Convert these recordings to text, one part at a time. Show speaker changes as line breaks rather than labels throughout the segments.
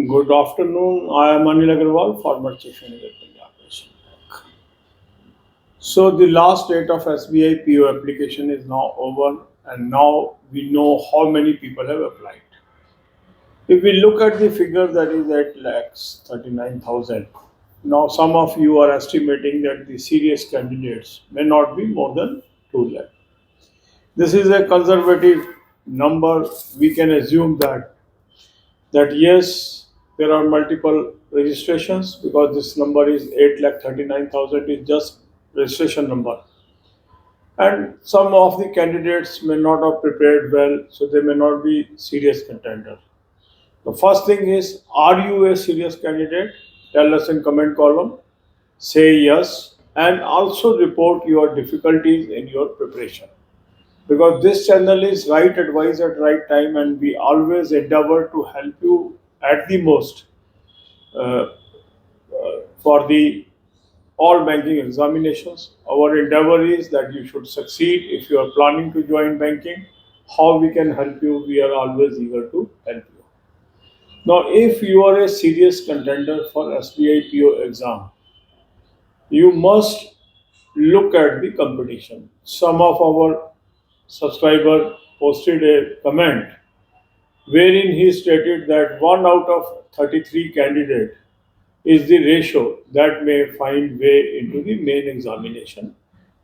Good afternoon. I am Anil Agarwal, former Chief Manager, Punjab National Bank. So the last date of SBI PO application is now over, and now we know how many people have applied. If we look at the figure, that is 8 lakhs 39,000. Now some of you are estimating that the serious candidates may not be more than 2 lakh. This is a conservative number. We can assume that yes, there are multiple registrations because this number is 8,39,000 is just registration number. And some of the candidates may not have prepared well, so they may not be serious contender. The first thing is, are you a serious candidate? Tell us in comment column. Say yes, and also report your difficulties in your preparation. Because this channel is right advice at right time, and we always endeavor to help you at the most uh, for the all banking examinations. Our endeavor is that you should succeed. If you are planning to join banking, how we can help you, we are always eager to help you. Now, if you are a serious contender for SBI PO exam, you must look at the competition. Some of our subscriber posted a comment wherein he stated that 1 out of 33 candidate is the ratio that may find way into the main examination.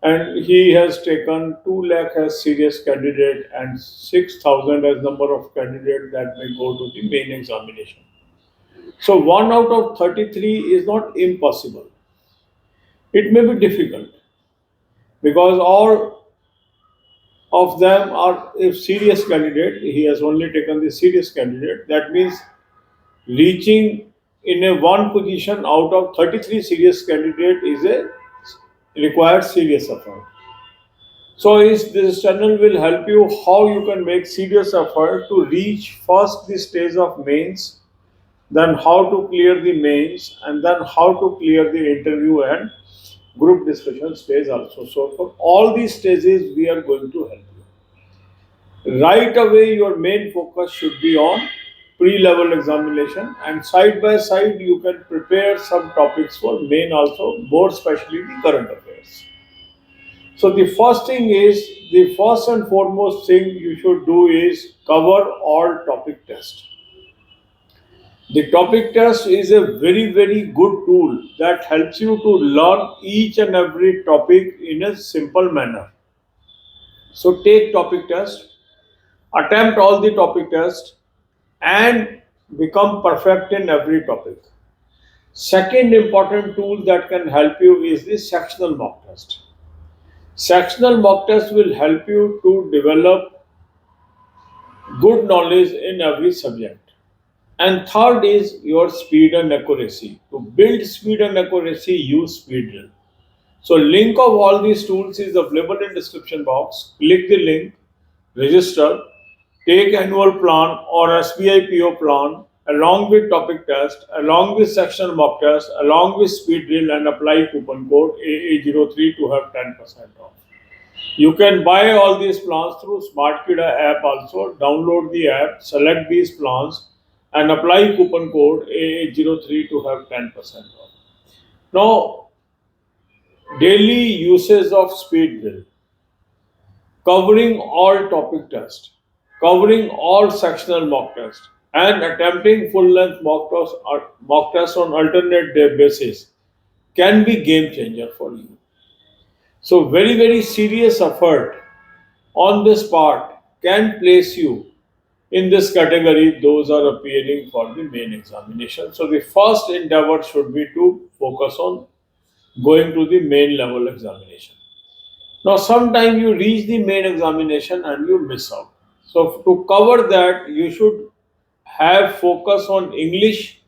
And he has taken 2 lakh as serious candidate and 6,000 as number of candidate that may go to the main examination. So 1 out of 33 is not impossible. It may be difficult because all of them are, if serious candidate, he has only taken the serious candidate. That means reaching in a one position out of 33 serious candidate is a required serious effort. So is this channel will help you how you can make serious effort to reach first the stage of mains, then how to clear the mains, and then how to clear the interview and group discussion stage also. So for all these stages, we are going to help you. Right away, your main focus should be on pre-level examination, and side by side you can prepare some topics for main also, more especially the current affairs. So the first thing is, the first and foremost thing you should do is cover all topic test. The topic test is a very good tool that helps you to learn each and every topic in a simple manner. So take topic test, attempt all the topic test, and become perfect in every topic. Second important tool that can help you is the sectional mock test. Sectional mock test will help you to develop good knowledge in every subject. And third is your speed and accuracy. To build speed and accuracy, use speed drill. So link of all these tools is available in description box. Click the link, register, take annual plan or SBI PO plan along with topic test, along with sectional mock test, along with speed drill, and apply coupon code AA03 to have 10% off. You can buy all these plans through SmartKida app also. Download the app, select these plans, and apply coupon code AA03 to have 10% off. Now, daily usage of speed drill, covering all topic test, covering all sectional mock test, and attempting full length mock test on alternate day basis can be game changer for you. So very serious effort on this part can place you in this category. Those are appearing for the main examination. So the first endeavor should be to focus on going to the main level examination. Now sometimes you reach the main examination and you miss out. So to cover that, you should have focus on English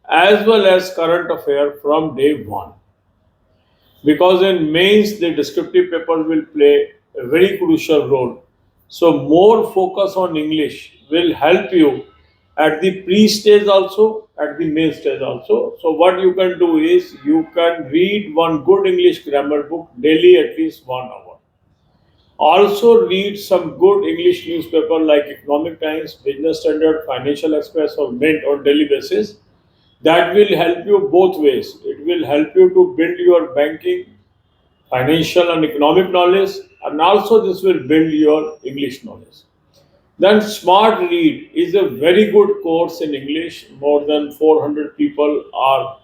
as well as current affair from day one, because in mains the descriptive paper will play a very crucial role. So more focus on English will help you at the pre-stage also, at the main stage also. So what you can do is you can read one good English grammar book daily at least 1 hour. Also read some good English newspaper like Economic Times, Business Standard, Financial Express or Mint on daily basis. That will help you both ways. It will help you to build your banking, financial and economic knowledge, and also this will build your English knowledge. Then Smart Read is a very good course in English. More than 400 people are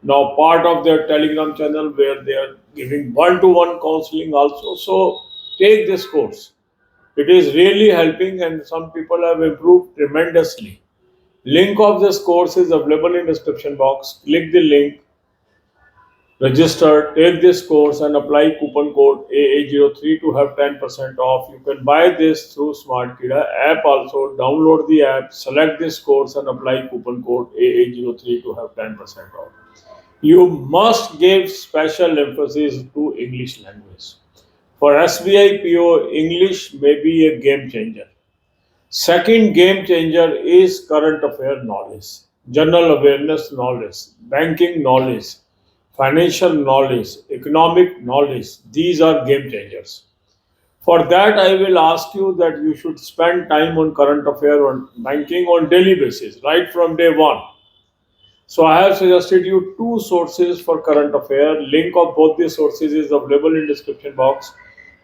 now part of their Telegram channel where they are giving one-to-one counseling also. So take this course. It is really helping and some people have improved tremendously. Link of this course is available in description box. Click the link, register, take this course and apply coupon code AA03 to have 10% off. You can buy this through SmartKida app also. Download the app, select this course and apply coupon code AA03 to have 10% off. You must give special emphasis to English language. For SBI PO, English may be a game changer. Second game changer is current affair knowledge, general awareness knowledge, banking knowledge, financial knowledge, economic knowledge. These are game changers. For that, I will ask you that you should spend time on current affair on banking on daily basis, right from day one. So I have suggested you two sources for current affair. Link of both the sources is available in description box.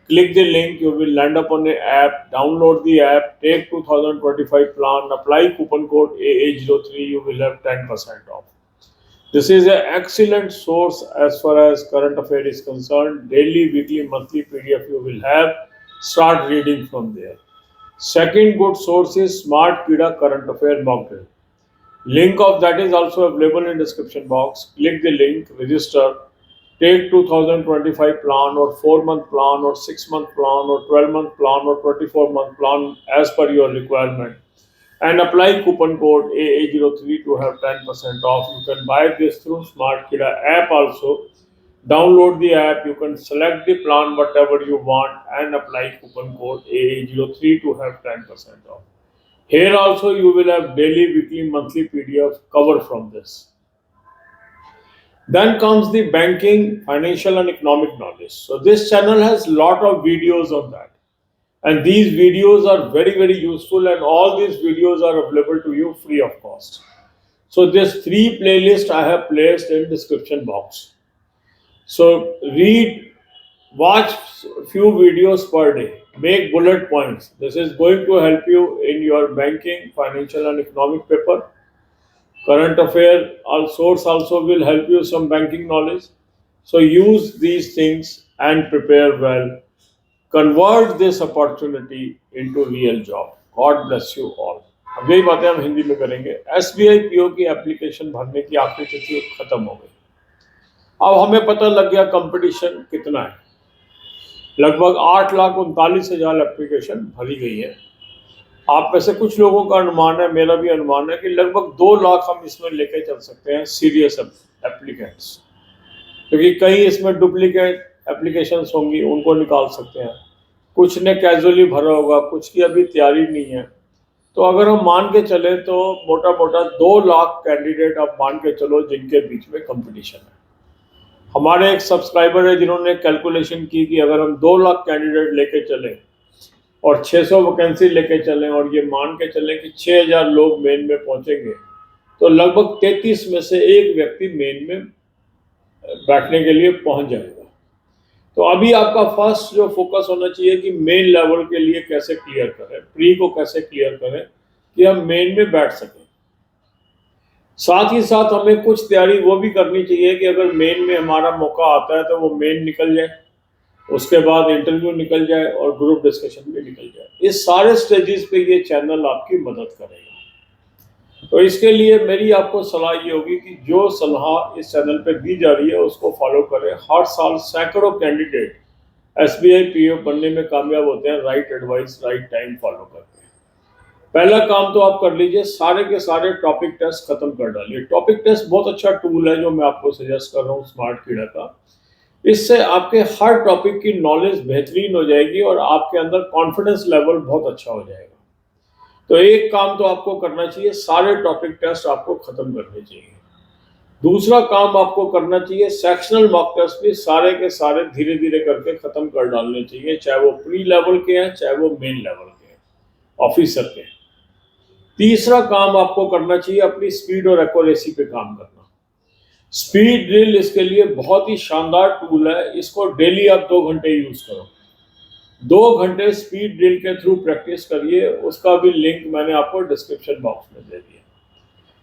Click the link, you will land up on the app, download the app, take 2025 plan, apply coupon code AA03, you will have 10% off. This is an excellent source as far as current affair is concerned. Daily, weekly, monthly PDF you will have. Start reading from there. Second good source is Smart Kida Current Affair Mock Drill. Link of that is also available in description box. Click the link, register, take 2025 plan or 4-month plan or 6-month plan or 12-month plan or 24-month plan as per your requirement and apply coupon code AA03 to have 10% off. You can buy this through Smart Kida app also. Download the app, you can select the plan whatever you want and apply coupon code AA03 to have 10% off. Here also you will have daily, weekly, monthly PDF cover from this. Then comes the banking, financial and economic knowledge. So this channel has lot of videos on that. And these videos are very useful and all these videos are available to you free of cost. So this 3 playlist I have placed in description box. So read, watch few videos per day, make bullet points. This is going to help you in your banking, financial and economic paper. Current affair source also will help you some banking knowledge. So use these things and prepare well. Convert this opportunity into real job. God bless you all. अब यही बातें हम हिंदी में करेंगे. SBI PO की application भरने की आखिरी तिथि खत्म हो गई. अब हमें पता लग गया कंपटीशन कितना है. लगभग 8,39,000 एप्लीकेशन भरी गई है. आप में से कुछ लोगों का अनुमान है, मेरा भी अनुमान है कि लगभग 2 लाख हम इसमें लेके चल सकते हैं सीरियस एप्लीकेंट्स, क्योंकि कई इसमें डुप्लीकेट एप्लीकेशंस होंगी, उनको निकाल सकते हैं. कुछ ने कैजुअली भरा होगा, कुछ की अभी तैयारी नहीं है. तो अगर हम मान के चले तो मोटा मोटा 2 लाख कैंडिडेट आप मान के चलो जिनके बीच में कंपटीशन है. हमारे एक सब्सक्राइबर है जिन्होंने कैलकुलेशन की कि अगर हम 2 लाख कैंडिडेट लेके चले और 600 वैकेंसी लेके चलें और ये मान के चलें कि 6,000 लोग मेन में पहुंचेंगे, तो लगभग 33 में से एक व्यक्ति मेन में बैठने के लिए पहुंच जाएगा. तो अभी आपका फर्स्ट जो फोकस होना चाहिए कि मेन लेवल के लिए कैसे क्लियर करें, प्री को कैसे क्लियर करें कि हम मेन में बैठ सकें. साथ ही साथ हमें कुछ तैयारी वो भी करनी चाहिए कि अगर मेन में हमारा मौका आता है तो वो मेन निकल जाए, उसके बाद इंटरव्यू निकल जाए और ग्रुप डिस्कशन भी निकल जाए. इस सारे स्टेजेस पे ये चैनल आपकी मदद करेगा. तो इसके लिए मेरी आपको सलाह ये होगी कि जो सलाह इस चैनल पे दी जा रही है उसको फॉलो करें. हर साल सैकड़ों कैंडिडेट SBI PO बनने में कामयाब होते हैं right advice right time follow करके. पहला काम तो आप कर लीजिए, सारे के सारे टॉपिक टेस्ट खत्म कर डालिए. टॉपिक टेस्ट बहुत अच्छा टूल है जो मैं आपको सजेस्ट कर रहा हूँ स्मार्ट कीड़ा का. इससे आपके हर टॉपिक की नॉलेज बेहतरीन हो जाएगी और आपके अंदर कॉन्फिडेंस लेवल बहुत अच्छा हो जाएगा. तो एक काम तो आपको करना चाहिए, सारे टॉपिक टेस्ट आपको खत्म करने चाहिए. दूसरा काम आपको करना चाहिए, सेक्शनल मॉक टेस्ट भी सारे के सारे धीरे धीरे करके खत्म कर डालने चाहिए, चाहे वो प्री लेवल के हैं चाहे वो मेन लेवल के हैं, ऑफिसर के। तीसरा काम आपको करना चाहिए, अपनी स्पीड और एक्यूरेसी पे काम करना। स्पीड ड्रिल इसके लिए बहुत ही शानदार टूल है, इसको डेली आप 2 घंटे यूज करो। 2 घंटे स्पीड ड्रिल के थ्रू प्रैक्टिस करिए, उसका भी लिंक मैंने आपको डिस्क्रिप्शन बॉक्स में दे दिया।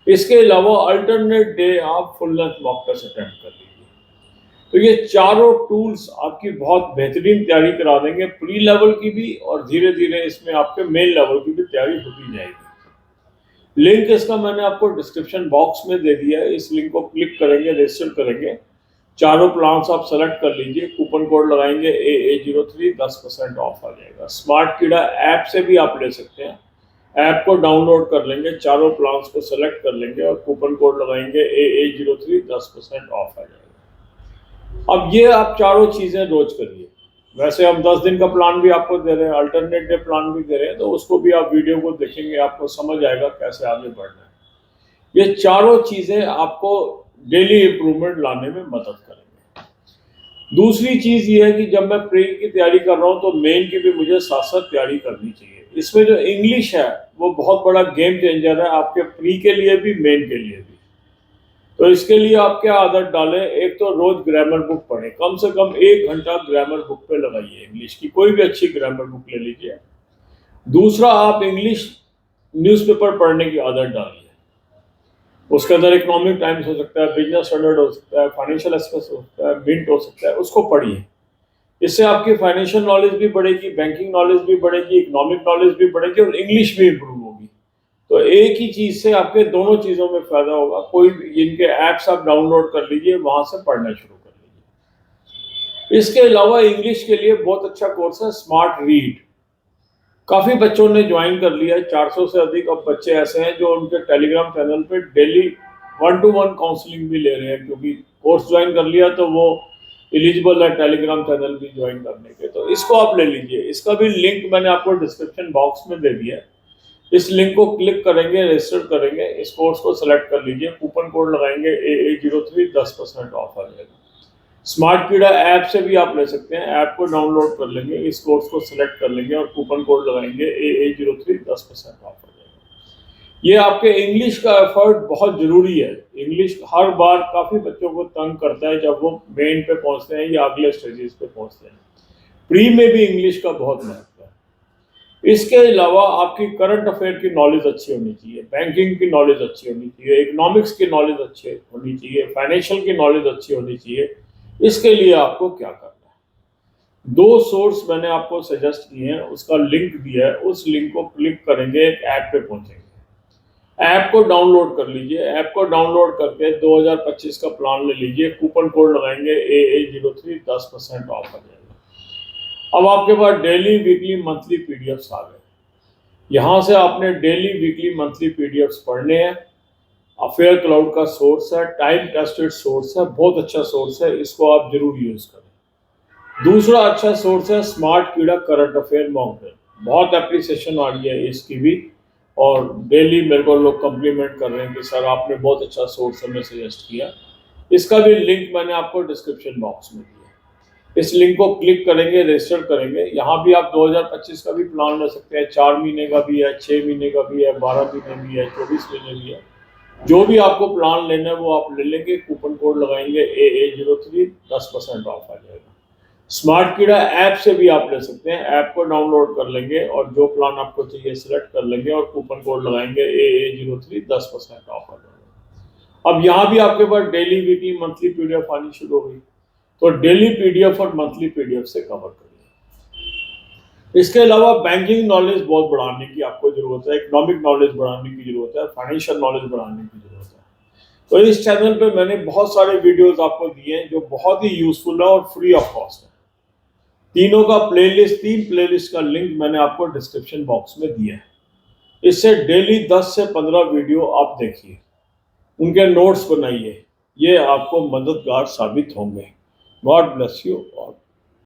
इसके अलावा अल्टरनेट डे आप full length mock test attempt कर लीजिए। तो ये चारों टूल्स आपकी बहुत बेहतरीन तैयारी करा देंगे, प्री लेवल की भी और धीरे धीरे इसमें आपके मेन लेवल की भी तैयारी होती जाएगी। लिंक इसका मैंने आपको डिस्क्रिप्शन बॉक्स में दे दिया है, इस लिंक को क्लिक करेंगे, रजिस्टर करेंगे, चारों प्लान्स आप सेलेक्ट कर लीजिए, कूपन कोड लगाएंगे AA03, 10% ऑफ आ जाएगा। स्मार्ट कीड़ा ऐप से भी आप ले सकते हैं, ऐप को डाउनलोड कर लेंगे, चारों प्लान्स को सेलेक्ट कर लेंगे और कूपन कोड लगाएंगे AA03, 10% ऑफ आ जाएगा। अब ये आप चारों चीज़ें रोज करिए। वैसे हम 10 दिन का प्लान भी आपको दे रहे हैं, अल्टरनेट डे प्लान भी दे रहे हैं, तो उसको भी आप वीडियो को देखेंगे, आपको समझ आएगा कैसे आगे बढ़ना है। ये चारों चीज़ें आपको डेली इंप्रूवमेंट लाने में मदद करेंगे। दूसरी चीज़ ये है कि जब मैं प्री की तैयारी कर रहा हूँ तो मेन की भी मुझे साथ साथ तैयारी करनी चाहिए। इसमें जो इंग्लिश है वो बहुत बड़ा गेम चेंजर है, आपके प्री के लिए भी मेन के लिए भी। तो इसके लिए आप क्या आदत डालें, एक तो रोज ग्रामर बुक पढ़ें, कम से कम 1 घंटा ग्रामर बुक पे लगाइए, इंग्लिश की कोई भी अच्छी ग्रामर बुक ले लीजिए। दूसरा, आप इंग्लिश न्यूज़पेपर पढ़ने की आदत डालिए, उसके अंदर इकोनॉमिक टाइम्स हो सकता है, बिजनेस स्टैंडर्ड हो सकता है, फाइनेंशियल एक्सप्रेस हो सकता है, मिंट हो सकता है, उसको पढ़िए। इससे आपकी फाइनेंशियल नॉलेज भी बढ़ेगी, बैंकिंग नॉलेज भी बढ़ेगी, इकोनॉमिक नॉलेज भी बढ़ेगी और इंग्लिश भी इंप्रूव होगी। तो एक ही चीज से आपके दोनों चीजों में फायदा होगा। कोई भी इनके ऐप्स आप डाउनलोड कर लीजिए, वहां से पढ़ना शुरू कर लीजिए। इसके अलावा इंग्लिश के लिए बहुत अच्छा कोर्स है स्मार्ट रीड, काफी बच्चों ने ज्वाइन कर लिया है, 400 से अधिक अब बच्चे ऐसे हैं जो उनके टेलीग्राम चैनल पे डेली 1-to-1 काउंसलिंग भी ले रहे हैं, क्योंकि कोर्स ज्वाइन कर लिया तो वो एलिजिबल है टेलीग्राम चैनल भी ज्वाइन करने के। तो इसको आप ले लीजिए, इसका भी लिंक मैंने आपको डिस्क्रिप्शन बॉक्स में दे दिया है। इस लिंक को क्लिक करेंगे, रजिस्टर करेंगे, इस कोर्स को सेलेक्ट कर लीजिए, कूपन कोड लगाएंगे AA03, 10% ऑफ आ जाएगा। स्मार्ट कीड़ा ऐप से भी आप ले सकते हैं, ऐप को डाउनलोड कर लेंगे, इस कोर्स को सिलेक्ट कर लेंगे और कूपन कोड लगाएंगे AA03, 10% ऑफ हो जाएगा। ये आपके इंग्लिश का एफर्ट बहुत ज़रूरी है। इंग्लिश हर बार काफ़ी बच्चों को तंग करता है जब वो मेन पे पहुंचते हैं या अगले स्टेजेस पे पहुंचते हैं। प्री में भी इंग्लिश का बहुत महत्व है। इसके अलावा आपकी करंट अफेयर की नॉलेज अच्छी होनी चाहिए, बैंकिंग की नॉलेज अच्छी होनी चाहिए, इकोनॉमिक्स की नॉलेज अच्छी होनी चाहिए, फाइनेंशियल की नॉलेज अच्छी होनी चाहिए। इसके लिए आपको क्या करना है, 2 सोर्स मैंने आपको सजेस्ट किए हैं, उसका लिंक दिया है, उस लिंक को क्लिक करेंगे, एक ऐप पे पहुंचेंगे, ऐप को डाउनलोड कर लीजिए, ऐप को डाउनलोड करके 2025 का प्लान ले लीजिए, कूपन कोड लगाएंगे AA03, 10% ऑफ आ जाएगा। अब आपके पास डेली वीकली मंथली पीडीएफ्स आ गए, यहाँ से आपने डेली वीकली मंथली पीडीएफ्स पढ़ने हैं। अफेयर क्लाउड का सोर्स है, टाइम टेस्टेड सोर्स है, बहुत अच्छा सोर्स है, इसको आप जरूर यूज करें। दूसरा अच्छा सोर्स है स्मार्ट कीड़ा करंट अफेयर मॉक ड्रिल, बहुत एप्रिसिएशन आ रही है इसकी भी, और डेली मेरे को लोग कम्प्लीमेंट कर रहे हैं कि सर आपने बहुत अच्छा सोर्स हमें सजेस्ट किया। इसका भी लिंक मैंने आपको डिस्क्रिप्शन बॉक्स में दिया, इस लिंक को क्लिक करेंगे, रजिस्टर करेंगे। यहाँ भी आप 2025 का भी प्लान ले सकते हैं, 4 महीने का भी है, 6 महीने का भी है, 12 महीने भी है, 24 महीने भी है, जो भी आपको प्लान लेना है वो आप ले लेंगे, कूपन कोड लगाएंगे AA03, 10% ऑफ आ जाएगा। स्मार्ट कीड़ा ऐप से भी आप ले सकते हैं, ऐप को डाउनलोड कर लेंगे और जो प्लान आपको चाहिए सिलेक्ट कर लेंगे और कूपन कोड लगाएंगे AA03, 10% ऑफ आ जाएगा। अब यहाँ भी आपके पास डेली वीकली मंथली पीडीएफ आनी शुरू हो गई, तो डेली पीडीएफ और मंथली पीडीएफ से कवर करिए। इसके अलावा बैंकिंग नॉलेज बहुत बढ़ाने की आपको जरूरत है, इकोनॉमिक नॉलेज बढ़ाने की जरूरत है, फाइनेंशियल नॉलेज बढ़ाने की जरूरत है। तो इस चैनल पे मैंने बहुत सारे वीडियोस आपको दिए हैं जो बहुत ही यूजफुल है और फ्री ऑफ कॉस्ट है। तीनों का प्लेलिस्ट, 3 प्लेलिस्ट का लिंक मैंने आपको डिस्क्रिप्शन बॉक्स में दिया है। इससे डेली 10 से 15 वीडियो आप देखिए, उनके नोट्स बनाइए, ये आपको मददगार साबित होंगे। God bless you all.